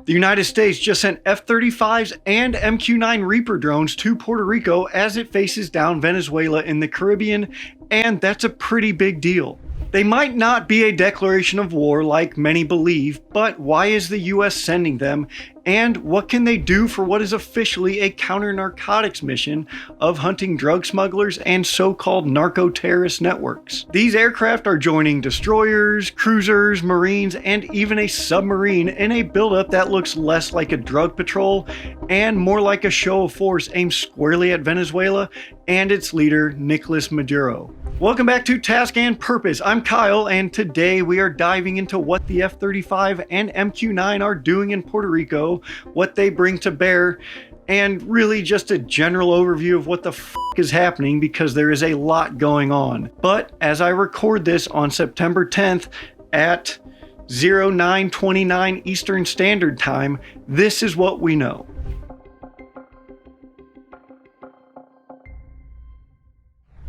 The United States just sent F-35s and MQ-9 Reaper drones to Puerto Rico as it faces down Venezuela in the Caribbean, and that's a pretty big deal. They might not be a declaration of war like many believe, but why is the US sending them, and what can they do for what is officially a counter-narcotics mission of hunting drug smugglers and so-called narco-terrorist networks? These aircraft are joining destroyers, cruisers, marines, and even a submarine in a buildup that looks less like a drug patrol and more like a show of force aimed squarely at Venezuela and its leader, Nicolás Maduro. Welcome back to Task and Purpose. I'm Kyle, and today we are diving into what the F-35 and MQ-9 are doing in Puerto Rico, what they bring to bear, and really just a general overview of what the f*** is happening, because there is a lot going on. But as I record this on September 10th at 09:29 Eastern Standard Time, this is what we know.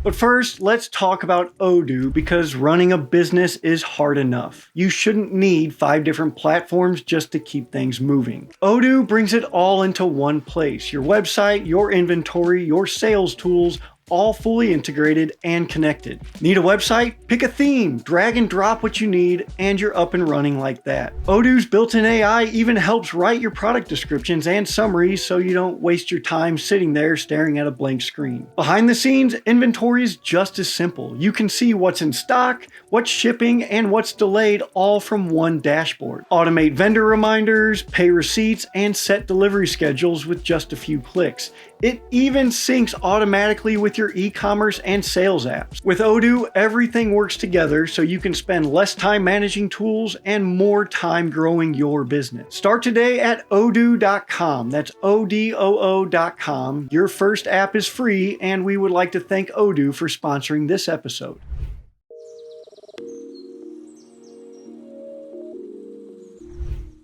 But first, let's talk about Odoo, because running a business is hard enough. You shouldn't need 5 different platforms just to keep things moving. Odoo brings it all into one place: your website, your inventory, your sales tools, all fully integrated and connected. Need a website? Pick a theme, drag and drop what you need, and you're up and running like that. Odoo's built-in AI even helps write your product descriptions and summaries so you don't waste your time sitting there staring at a blank screen. Behind the scenes, inventory is just as simple. You can see what's in stock, what's shipping, and what's delayed, all from one dashboard. Automate vendor reminders, pay receipts, and set delivery schedules with just a few clicks. It even syncs automatically with your e-commerce and sales apps. With Odoo, everything works together so you can spend less time managing tools and more time growing your business. Start today at odoo.com. That's ODOO.com. Your first app is free, and we would like to thank Odoo for sponsoring this episode.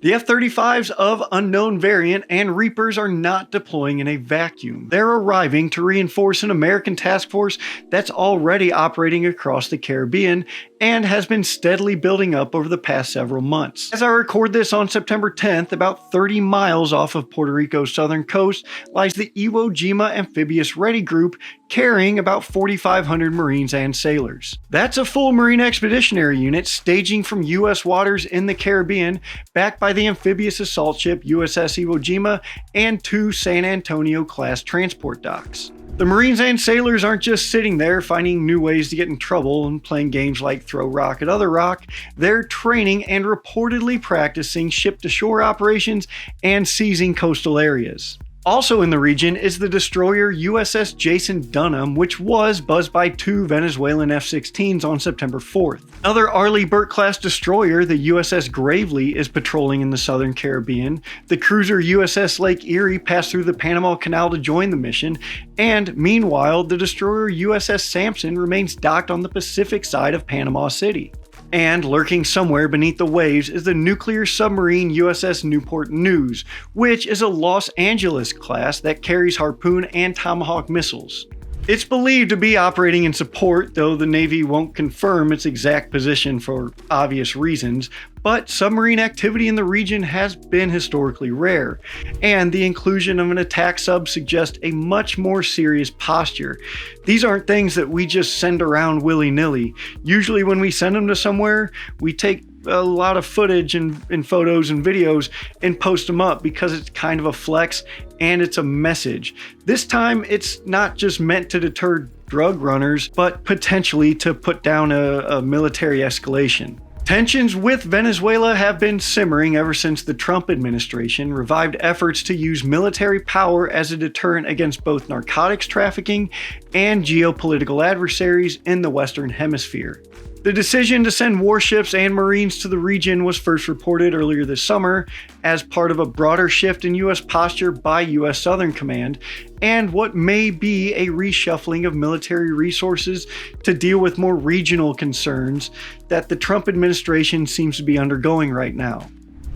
The F-35s of unknown variant and Reapers are not deploying in a vacuum. They're arriving to reinforce an American task force that's already operating across the Caribbean and has been steadily building up over the past several months. As I record this on September 10th, about 30 miles off of Puerto Rico's southern coast lies the Iwo Jima Amphibious Ready Group, carrying about 4,500 Marines and sailors. That's a full Marine Expeditionary Unit staging from U.S. waters in the Caribbean, backed by the amphibious assault ship USS Iwo Jima and 2 San Antonio-class transport docks. The Marines and sailors aren't just sitting there finding new ways to get in trouble and playing games like throw rock at other rock. They're training and reportedly practicing ship-to-shore operations and seizing coastal areas. Also in the region is the destroyer USS Jason Dunham, which was buzzed by 2 Venezuelan F-16s on September 4th. Another Arleigh Burke-class destroyer, the USS Gravely, is patrolling in the southern Caribbean. The cruiser USS Lake Erie passed through the Panama Canal to join the mission, and meanwhile, the destroyer USS Sampson remains docked on the Pacific side of Panama City. And lurking somewhere beneath the waves is the nuclear submarine USS Newport News, which is a Los Angeles class that carries Harpoon and Tomahawk missiles. It's believed to be operating in support, though the Navy won't confirm its exact position for obvious reasons, but submarine activity in the region has been historically rare, and the inclusion of an attack sub suggests a much more serious posture. These aren't things that we just send around willy-nilly. Usually when we send them to somewhere, we take a lot of footage and photos and videos and post them up because it's kind of a flex and it's a message. This time it's not just meant to deter drug runners, but potentially to put down a military escalation. Tensions with Venezuela have been simmering ever since the Trump administration revived efforts to use military power as a deterrent against both narcotics trafficking and geopolitical adversaries in the Western Hemisphere. The decision to send warships and Marines to the region was first reported earlier this summer as part of a broader shift in U.S. posture by U.S. Southern Command and what may be a reshuffling of military resources to deal with more regional concerns that the Trump administration seems to be undergoing right now.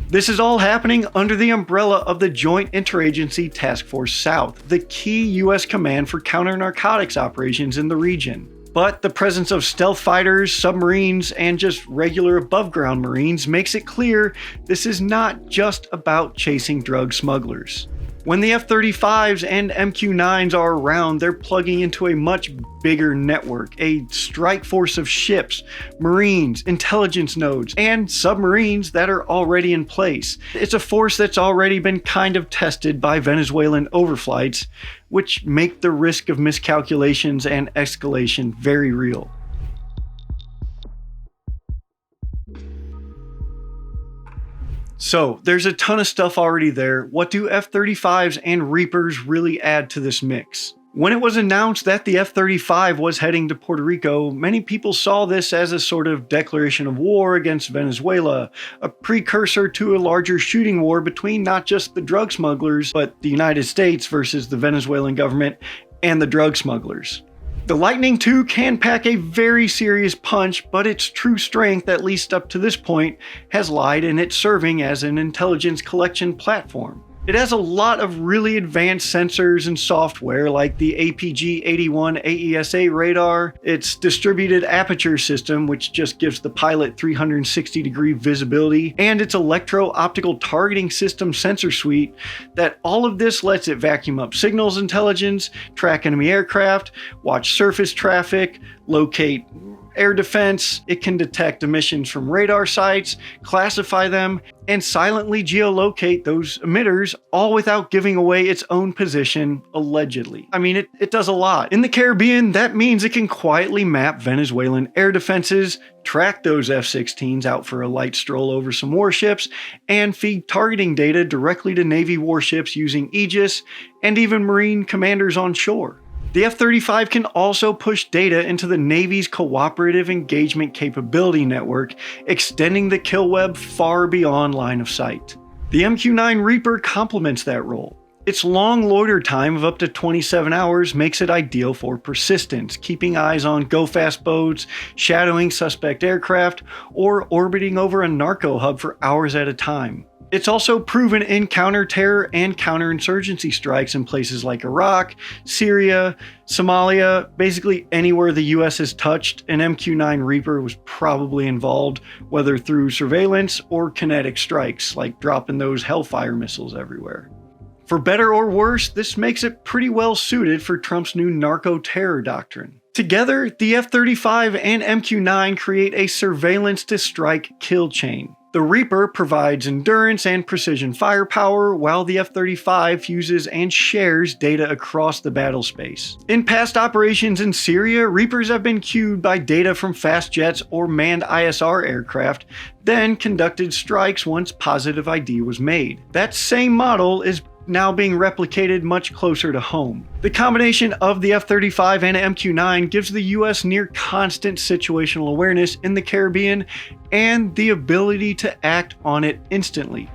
This is all happening under the umbrella of the Joint Interagency Task Force South, the key U.S. command for counter-narcotics operations in the region. But the presence of stealth fighters, submarines, and just regular above-ground Marines makes it clear this is not just about chasing drug smugglers. When the F-35s and MQ-9s are around, they're plugging into a much bigger network, a strike force of ships, Marines, intelligence nodes, and submarines that are already in place. It's a force that's already been kind of tested by Venezuelan overflights, which make the risk of miscalculations and escalation very real. So, there's a ton of stuff already there. What do F-35s and Reapers really add to this mix? When it was announced that the F-35 was heading to Puerto Rico, many people saw this as a sort of declaration of war against Venezuela, a precursor to a larger shooting war between not just the drug smugglers, but the United States versus the Venezuelan government and the drug smugglers. The Lightning II can pack a very serious punch, but its true strength, at least up to this point, has lied in its serving as an intelligence collection platform. It has a lot of really advanced sensors and software like the APG-81 AESA radar, its distributed aperture system, which just gives the pilot 360-degree visibility, and its electro-optical targeting system sensor suite. That all of this lets it vacuum up signals intelligence, track enemy aircraft, watch surface traffic, locate air defense. It can detect emissions from radar sites, classify them, and silently geolocate those emitters, all without giving away its own position, allegedly. I mean, it does a lot. In the Caribbean, that means it can quietly map Venezuelan air defenses, track those F-16s out for a light stroll over some warships, and feed targeting data directly to Navy warships using Aegis, and even Marine commanders on shore. The F-35 can also push data into the Navy's Cooperative Engagement Capability Network, extending the kill web far beyond line of sight. The MQ-9 Reaper complements that role. Its long loiter time of up to 27 hours makes it ideal for persistence, keeping eyes on go-fast boats, shadowing suspect aircraft, or orbiting over a narco hub for hours at a time. It's also proven in counter-terror and counterinsurgency strikes in places like Iraq, Syria, Somalia. Basically anywhere the US has touched, an MQ-9 Reaper was probably involved, whether through surveillance or kinetic strikes, like dropping those Hellfire missiles everywhere. For better or worse, this makes it pretty well suited for Trump's new narco-terror doctrine. Together, the F-35 and MQ-9 create a surveillance-to-strike kill chain. The Reaper provides endurance and precision firepower, while the F-35 fuses and shares data across the battle space. In past operations in Syria, Reapers have been cued by data from fast jets or manned ISR aircraft, then conducted strikes once positive ID was made. That same model is now being replicated much closer to home. The combination of the F-35 and MQ-9 gives the US near constant situational awareness in the Caribbean and the ability to act on it instantly.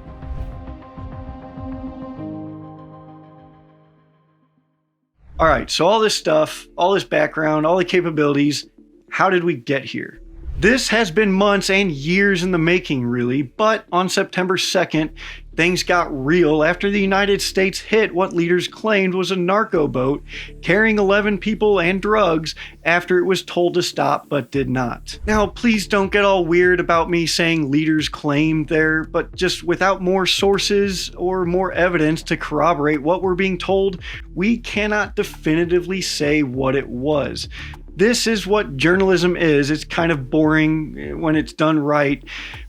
Alright, so all this stuff, all this background, all the capabilities, how did we get here? This has been months and years in the making, really, but on September 2nd, things got real after the United States hit what leaders claimed was a narco-boat carrying 11 people and drugs after it was told to stop but did not. Now, please don't get all weird about me saying leaders claimed there, but just without more sources or more evidence to corroborate what we're being told, we cannot definitively say what it was. This is what journalism is. It's kind of boring when it's done right,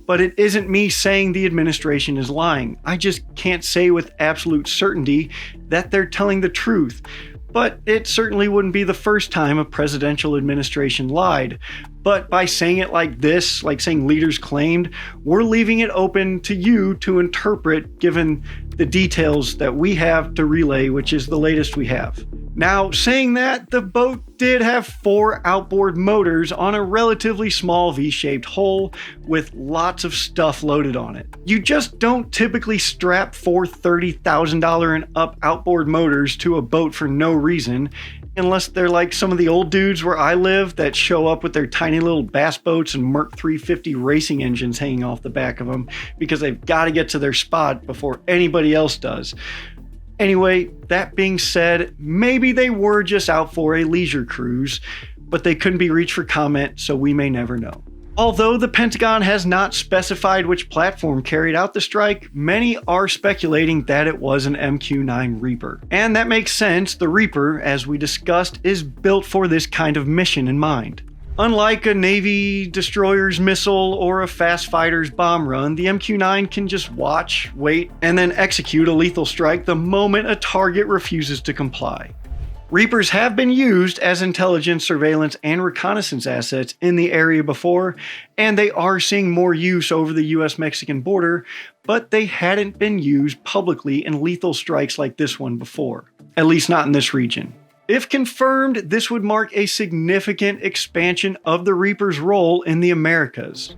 but it isn't me saying the administration is lying. I just can't say with absolute certainty that they're telling the truth. But it certainly wouldn't be the first time a presidential administration lied. But by saying it like this, like saying leaders claimed, we're leaving it open to you to interpret given the details that we have to relay, which is the latest we have. Now, saying that, the boat did have 4 outboard motors on a relatively small V-shaped hull with lots of stuff loaded on it. You just don't typically strap 4 $30,000 and up outboard motors to a boat for no reason, unless they're like some of the old dudes where I live that show up with their tiny little bass boats and Merc 350 racing engines hanging off the back of them because they've got to get to their spot before anybody else does. Anyway, that being said, maybe they were just out for a leisure cruise, but they couldn't be reached for comment, so we may never know. Although the Pentagon has not specified which platform carried out the strike, many are speculating that it was an MQ-9 Reaper. And that makes sense. The Reaper, as we discussed, is built for this kind of mission in mind. Unlike a Navy destroyer's missile or a fast fighter's bomb run, the MQ-9 can just watch, wait, and then execute a lethal strike the moment a target refuses to comply. Reapers have been used as intelligence, surveillance, and reconnaissance assets in the area before, and they are seeing more use over the US-Mexican border, but they hadn't been used publicly in lethal strikes like this one before, at least not in this region. If confirmed, this would mark a significant expansion of the Reaper's role in the Americas.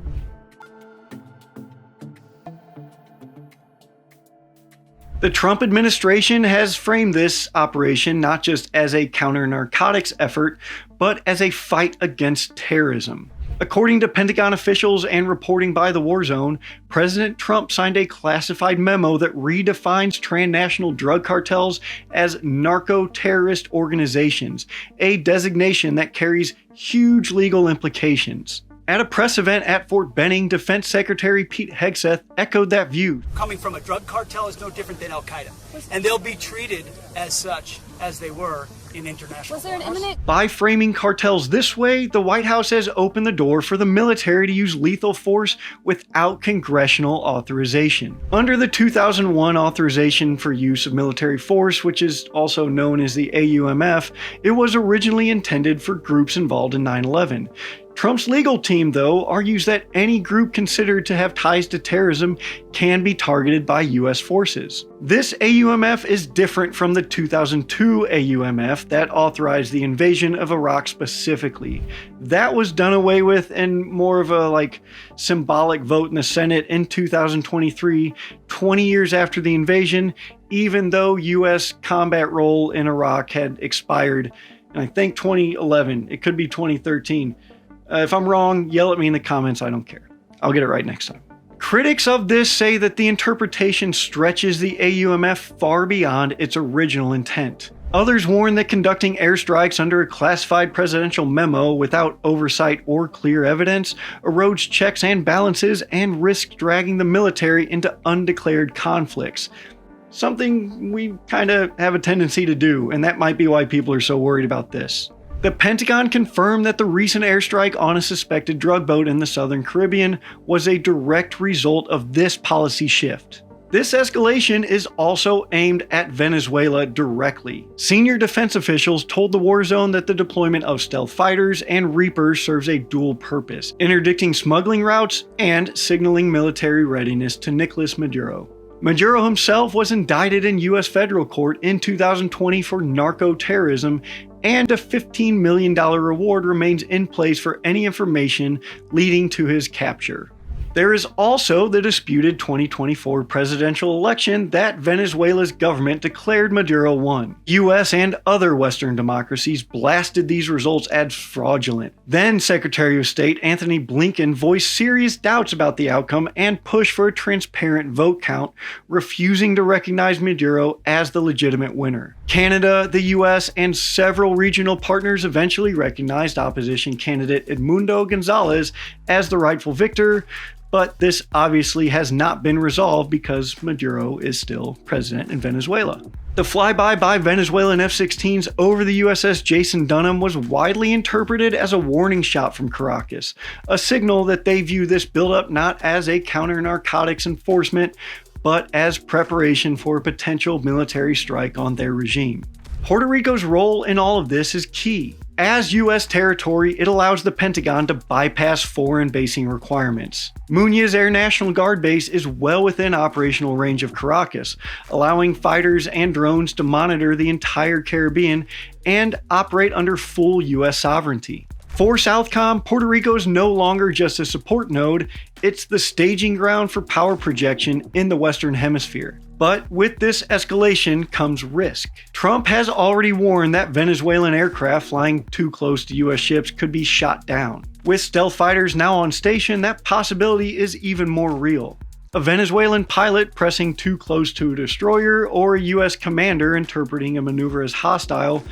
The Trump administration has framed this operation not just as a counter-narcotics effort, but as a fight against terrorism. According to Pentagon officials and reporting by the War Zone, President Trump signed a classified memo that redefines transnational drug cartels as narco-terrorist organizations, a designation that carries huge legal implications. At a press event at Fort Benning, Defense Secretary Pete Hegseth echoed that view. Coming from a drug cartel is no different than Al-Qaeda, and they'll be treated as such as they were in international law. By framing cartels this way, the White House has opened the door for the military to use lethal force without congressional authorization. Under the 2001 Authorization for Use of Military Force, which is also known as the AUMF, it was originally intended for groups involved in 9/11. Trump's legal team, though, argues that any group considered to have ties to terrorism can be targeted by US forces. This AUMF is different from the 2002 AUMF that authorized the invasion of Iraq specifically. That was done away with in more of a symbolic vote in the Senate in 2023, 20 years after the invasion, even though US combat role in Iraq had expired in I think 2011. It could be 2013. If I'm wrong, yell at me in the comments, I don't care. I'll get it right next time. Critics of this say that the interpretation stretches the AUMF far beyond its original intent. Others warn that conducting airstrikes under a classified presidential memo without oversight or clear evidence erodes checks and balances and risks dragging the military into undeclared conflicts. Something we kind of have a tendency to do, and that might be why people are so worried about this. The Pentagon confirmed that the recent airstrike on a suspected drug boat in the Southern Caribbean was a direct result of this policy shift. This escalation is also aimed at Venezuela directly. Senior defense officials told the War Zone that the deployment of stealth fighters and Reapers serves a dual purpose, interdicting smuggling routes and signaling military readiness to Nicolás Maduro. Maduro himself was indicted in U.S. federal court in 2020 for narco-terrorism, and a $15 million reward remains in place for any information leading to his capture. There is also the disputed 2024 presidential election that Venezuela's government declared Maduro won. US and other Western democracies blasted these results as fraudulent. Then Secretary of State Anthony Blinken voiced serious doubts about the outcome and pushed for a transparent vote count, refusing to recognize Maduro as the legitimate winner. Canada, the US, and several regional partners eventually recognized opposition candidate Edmundo Gonzalez as the rightful victor, but this obviously has not been resolved because Maduro is still president in Venezuela. The flyby by Venezuelan F-16s over the USS Jason Dunham was widely interpreted as a warning shot from Caracas, a signal that they view this buildup not as a counter-narcotics enforcement, but as preparation for a potential military strike on their regime. Puerto Rico's role in all of this is key. As U.S. territory, it allows the Pentagon to bypass foreign basing requirements. Muñoz Air National Guard Base is well within operational range of Caracas, allowing fighters and drones to monitor the entire Caribbean and operate under full U.S. sovereignty. For Southcom, Puerto Rico is no longer just a support node, it's the staging ground for power projection in the Western Hemisphere. But with this escalation comes risk. Trump has already warned that Venezuelan aircraft flying too close to US ships could be shot down. With stealth fighters now on station, that possibility is even more real. A Venezuelan pilot pressing too close to a destroyer or a US commander interpreting a maneuver as hostile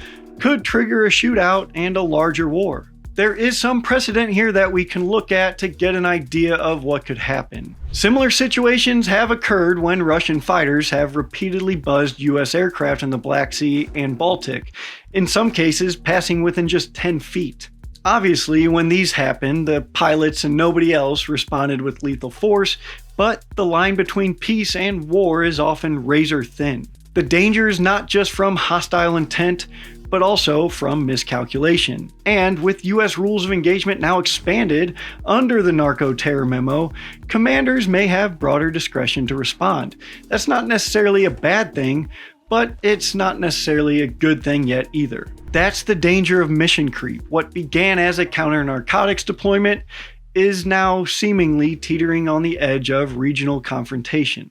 could trigger a shootout and a larger war. There is some precedent here that we can look at to get an idea of what could happen. Similar situations have occurred when Russian fighters have repeatedly buzzed US aircraft in the Black Sea and Baltic, in some cases passing within just 10 feet. Obviously, when these happened, the pilots and nobody else responded with lethal force, but the line between peace and war is often razor thin. The danger is not just from hostile intent, but also from miscalculation. And with US rules of engagement now expanded under the narco-terror memo, commanders may have broader discretion to respond. That's not necessarily a bad thing, but it's not necessarily a good thing yet either. That's the danger of mission creep. What began as a counter-narcotics deployment is now seemingly teetering on the edge of regional confrontation.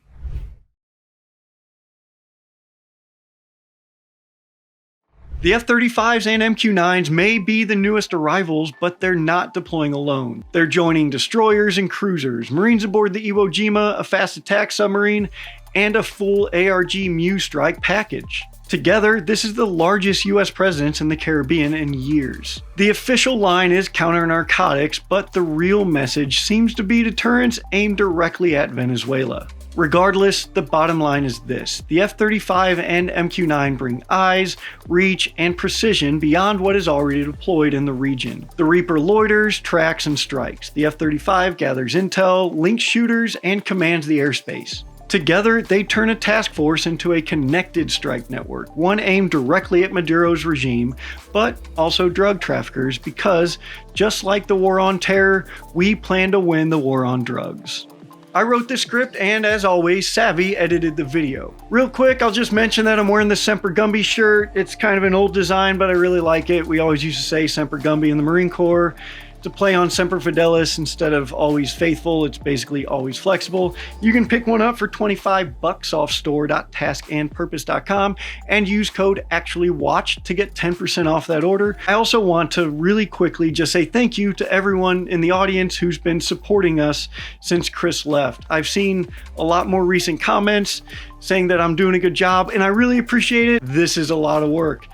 The F-35s and MQ-9s may be the newest arrivals, but they're not deploying alone. They're joining destroyers and cruisers, Marines aboard the Iwo Jima, a fast attack submarine, and a full ARG MU strike package. Together, this is the largest US presence in the Caribbean in years. The official line is counter-narcotics, but the real message seems to be deterrence aimed directly at Venezuela. Regardless, the bottom line is this: the F-35 and MQ-9 bring eyes, reach, and precision beyond what is already deployed in the region. The Reaper loiters, tracks, and strikes. The F-35 gathers intel, links shooters, and commands the airspace. Together, they turn a task force into a connected strike network, one aimed directly at Maduro's regime, but also drug traffickers, because, just like the war on terror, we plan to win the war on drugs. I wrote this script and, as always, Savvy edited the video. Real quick, I'll just mention that I'm wearing the Semper Gumby shirt. It's kind of an old design, but I really like it. We always used to say Semper Gumby in the Marine Corps. To play on Semper Fidelis instead of always faithful, it's basically always flexible. You can pick one up for $25 off store.taskandpurpose.com and use code ActuallyWatch to get 10% off that order. I also want to really quickly just say thank you to everyone in the audience who's been supporting us since Chris left. I've seen a lot more recent comments saying that I'm doing a good job, and I really appreciate it. This is a lot of work.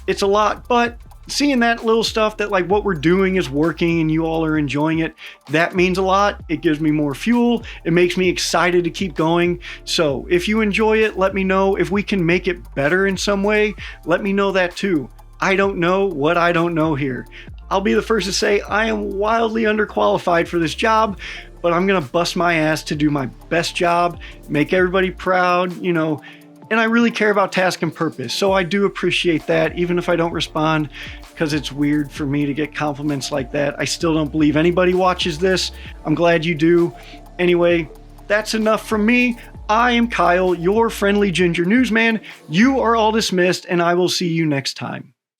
It's a lot, but seeing that little stuff that like what we're doing is working and you all are enjoying it, that means a lot. It gives me more fuel. It makes me excited to keep going. So if you enjoy it, let me know. If we can make it better in some way, let me know that too. I don't know what I don't know here. I'll be the first to say I am wildly underqualified for this job, but I'm gonna bust my ass to do my best job, make everybody proud, you know, and I really care about task and purpose, so I do appreciate that, even if I don't respond, because it's weird for me to get compliments like that. I still don't believe anybody watches this. I'm glad you do. Anyway, that's enough from me. I am Kyle, your friendly ginger newsman. You are all dismissed, and I will see you next time.